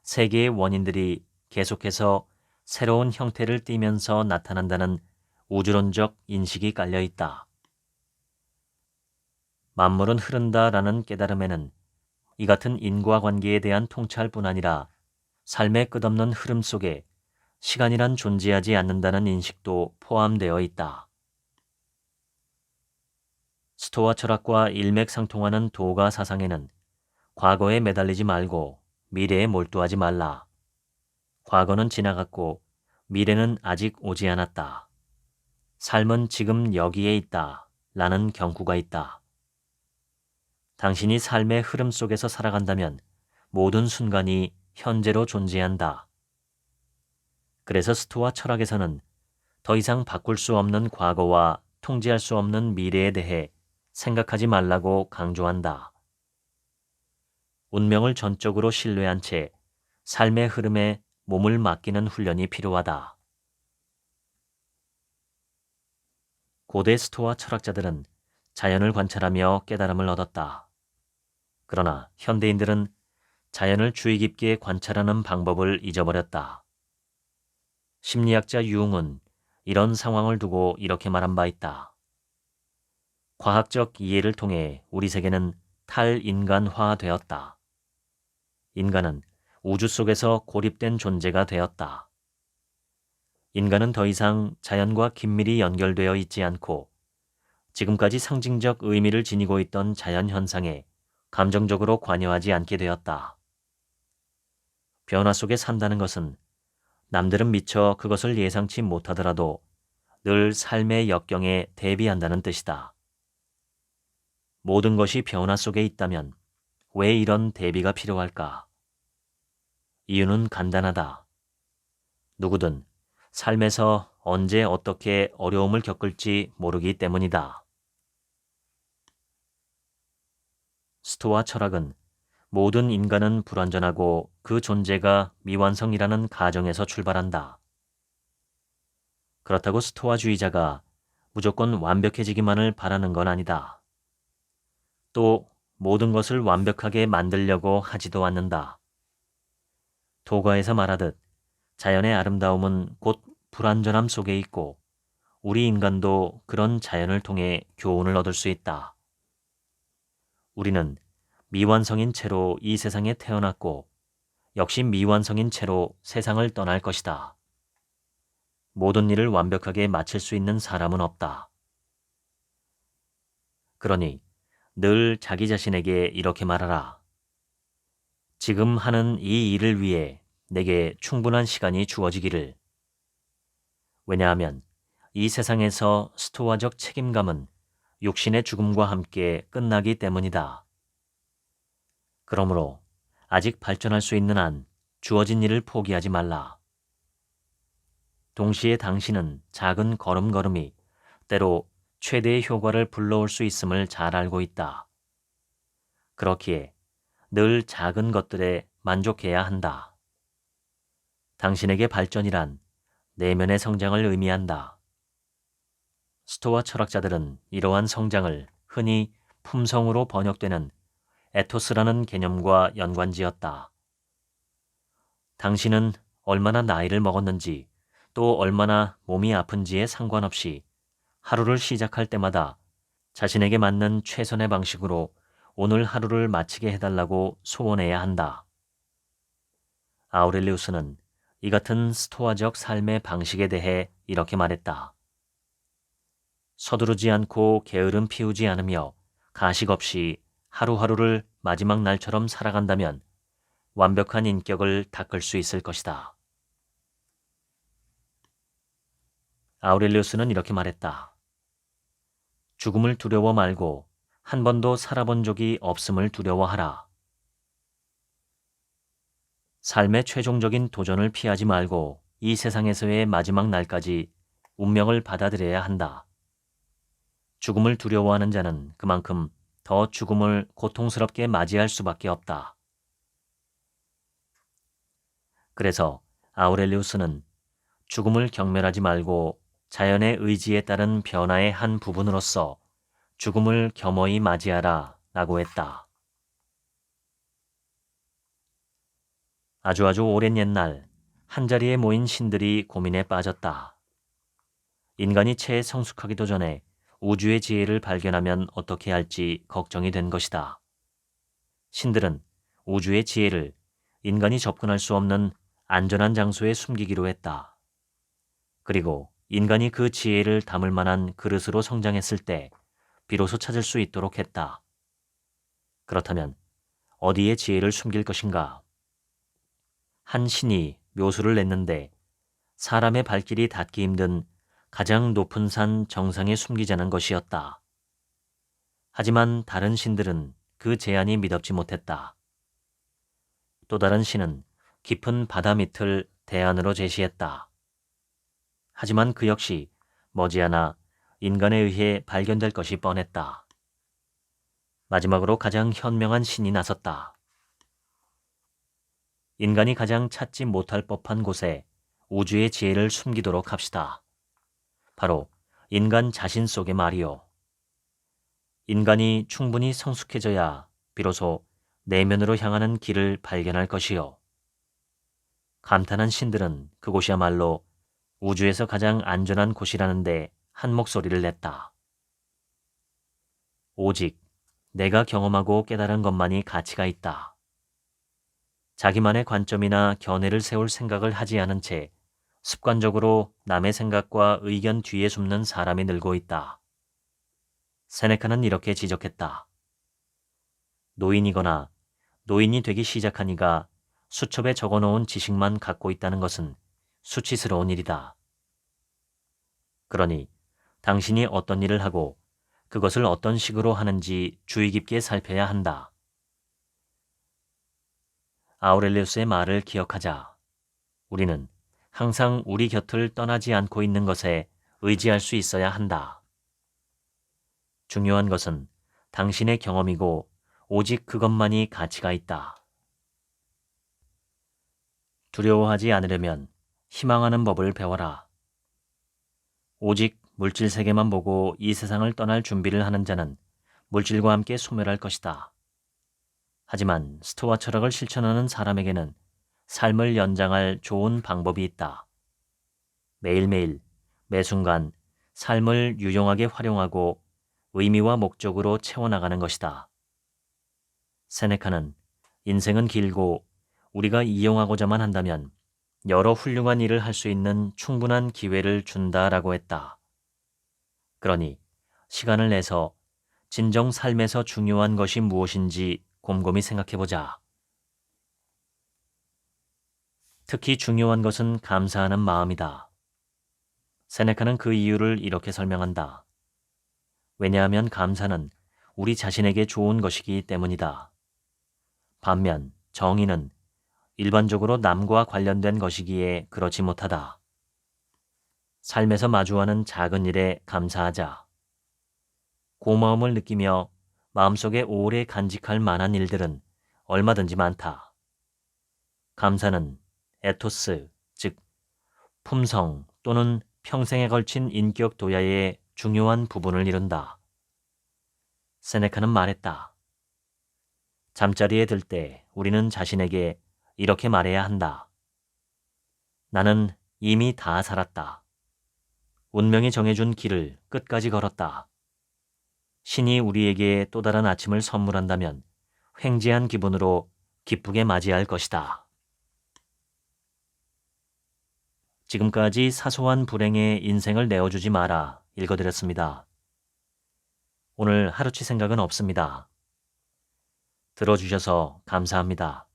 세계의 원인들이 계속해서 새로운 형태를 띠면서 나타난다는 우주론적 인식이 깔려 있다. 만물은 흐른다라는 깨달음에는 이 같은 인과관계에 대한 통찰뿐 아니라 삶의 끝없는 흐름 속에 시간이란 존재하지 않는다는 인식도 포함되어 있다. 스토아 철학과 일맥상통하는 도가 사상에는 과거에 매달리지 말고 미래에 몰두하지 말라. 과거는 지나갔고 미래는 아직 오지 않았다. 삶은 지금 여기에 있다. 라는 경구가 있다. 당신이 삶의 흐름 속에서 살아간다면 모든 순간이 현재로 존재한다. 그래서 스토아 철학에서는 더 이상 바꿀 수 없는 과거와 통제할 수 없는 미래에 대해 생각하지 말라고 강조한다. 운명을 전적으로 신뢰한 채 삶의 흐름에 몸을 맡기는 훈련이 필요하다. 고대 스토아 철학자들은 자연을 관찰하며 깨달음을 얻었다. 그러나 현대인들은 자연을 주의 깊게 관찰하는 방법을 잊어버렸다. 심리학자 융은 이런 상황을 두고 이렇게 말한 바 있다. 과학적 이해를 통해 우리 세계는 탈인간화되었다. 인간은 우주 속에서 고립된 존재가 되었다. 인간은 더 이상 자연과 긴밀히 연결되어 있지 않고 지금까지 상징적 의미를 지니고 있던 자연 현상에 감정적으로 관여하지 않게 되었다. 변화 속에 산다는 것은 남들은 미처 그것을 예상치 못하더라도 늘 삶의 역경에 대비한다는 뜻이다. 모든 것이 변화 속에 있다면 왜 이런 대비가 필요할까? 이유는 간단하다. 누구든 삶에서 언제 어떻게 어려움을 겪을지 모르기 때문이다. 스토아 철학은 모든 인간은 불완전하고 그 존재가 미완성이라는 가정에서 출발한다. 그렇다고 스토아주의자가 무조건 완벽해지기만을 바라는 건 아니다. 또 모든 것을 완벽하게 만들려고 하지도 않는다. 도가에서 말하듯 자연의 아름다움은 곧 불완전함 속에 있고 우리 인간도 그런 자연을 통해 교훈을 얻을 수 있다. 우리는 미완성인 채로 이 세상에 태어났고 역시 미완성인 채로 세상을 떠날 것이다. 모든 일을 완벽하게 마칠 수 있는 사람은 없다. 그러니 늘 자기 자신에게 이렇게 말하라. 지금 하는 이 일을 위해 내게 충분한 시간이 주어지기를. 왜냐하면 이 세상에서 스토아적 책임감은 육신의 죽음과 함께 끝나기 때문이다. 그러므로 아직 발전할 수 있는 한 주어진 일을 포기하지 말라. 동시에 당신은 작은 걸음걸음이 때로 최대의 효과를 불러올 수 있음을 잘 알고 있다. 그렇기에 늘 작은 것들에 만족해야 한다. 당신에게 발전이란 내면의 성장을 의미한다. 스토아 철학자들은 이러한 성장을 흔히 품성으로 번역되는 에토스라는 개념과 연관지었다. 당신은 얼마나 나이를 먹었는지 또 얼마나 몸이 아픈지에 상관없이 하루를 시작할 때마다 자신에게 맞는 최선의 방식으로 오늘 하루를 마치게 해달라고 소원해야 한다. 아우렐리우스는 이 같은 스토아적 삶의 방식에 대해 이렇게 말했다. 서두르지 않고 게으름 피우지 않으며 가식 없이 하루하루를 마지막 날처럼 살아간다면 완벽한 인격을 닦을 수 있을 것이다. 아우렐리우스는 이렇게 말했다. 죽음을 두려워 말고 한 번도 살아본 적이 없음을 두려워하라. 삶의 최종적인 도전을 피하지 말고 이 세상에서의 마지막 날까지 운명을 받아들여야 한다. 죽음을 두려워하는 자는 그만큼 더 죽음을 고통스럽게 맞이할 수밖에 없다. 그래서 아우렐리우스는 죽음을 경멸하지 말고 자연의 의지에 따른 변화의 한 부분으로서 죽음을 겸허히 맞이하라 라고 했다. 아주 오랜 옛날 한자리에 모인 신들이 고민에 빠졌다. 인간이 채 성숙하기도 전에 우주의 지혜를 발견하면 어떻게 할지 걱정이 된 것이다. 신들은 우주의 지혜를 인간이 접근할 수 없는 안전한 장소에 숨기기로 했다. 그리고 인간이 그 지혜를 담을 만한 그릇으로 성장했을 때 비로소 찾을 수 있도록 했다. 그렇다면 어디에 지혜를 숨길 것인가? 한 신이 묘수를 냈는데 사람의 발길이 닿기 힘든 가장 높은 산 정상에 숨기자는 것이었다. 하지만 다른 신들은 그 제안이 미덥지 못했다. 또 다른 신은 깊은 바다 밑을 대안으로 제시했다. 하지만 그 역시 머지않아 인간에 의해 발견될 것이 뻔했다. 마지막으로 가장 현명한 신이 나섰다. 인간이 가장 찾지 못할 법한 곳에 우주의 지혜를 숨기도록 합시다. 바로 인간 자신 속의 말이요. 인간이 충분히 성숙해져야 비로소 내면으로 향하는 길을 발견할 것이요. 감탄한 신들은 그곳이야말로 우주에서 가장 안전한 곳이라는데 한 목소리를 냈다. 오직 내가 경험하고 깨달은 것만이 가치가 있다. 자기만의 관점이나 견해를 세울 생각을 하지 않은 채 습관적으로 남의 생각과 의견 뒤에 숨는 사람이 늘고 있다. 세네카는 이렇게 지적했다. 노인이거나 노인이 되기 시작한 이가 수첩에 적어놓은 지식만 갖고 있다는 것은 수치스러운 일이다. 그러니 당신이 어떤 일을 하고 그것을 어떤 식으로 하는지 주의 깊게 살펴야 한다. 아우렐리우스의 말을 기억하자. 우리는 항상 우리 곁을 떠나지 않고 있는 것에 의지할 수 있어야 한다. 중요한 것은 당신의 경험이고 오직 그것만이 가치가 있다. 두려워하지 않으려면 희망하는 법을 배워라. 오직 물질 세계만 보고 이 세상을 떠날 준비를 하는 자는 물질과 함께 소멸할 것이다. 하지만 스토아 철학을 실천하는 사람에게는 삶을 연장할 좋은 방법이 있다. 매일매일, 매순간 삶을 유용하게 활용하고 의미와 목적으로 채워나가는 것이다. 세네카는 인생은 길고 우리가 이용하고자만 한다면 여러 훌륭한 일을 할 수 있는 충분한 기회를 준다라고 했다. 그러니 시간을 내서 진정 삶에서 중요한 것이 무엇인지 곰곰이 생각해보자. 특히 중요한 것은 감사하는 마음이다. 세네카는 그 이유를 이렇게 설명한다. 왜냐하면 감사는 우리 자신에게 좋은 것이기 때문이다. 반면 정의는 일반적으로 남과 관련된 것이기에 그렇지 못하다. 삶에서 마주하는 작은 일에 감사하자. 고마움을 느끼며 마음속에 오래 간직할 만한 일들은 얼마든지 많다. 감사는 에토스, 즉 품성 또는 평생에 걸친 인격 도야의 중요한 부분을 이룬다. 세네카는 말했다. 잠자리에 들 때 우리는 자신에게 이렇게 말해야 한다. 나는 이미 다 살았다. 운명이 정해준 길을 끝까지 걸었다. 신이 우리에게 또 다른 아침을 선물한다면 횡재한 기분으로 기쁘게 맞이할 것이다. 지금까지 사소한 불행에 인생을 내어주지 마라 읽어드렸습니다. 오늘 하루치 생각은 없습니다. 들어주셔서 감사합니다.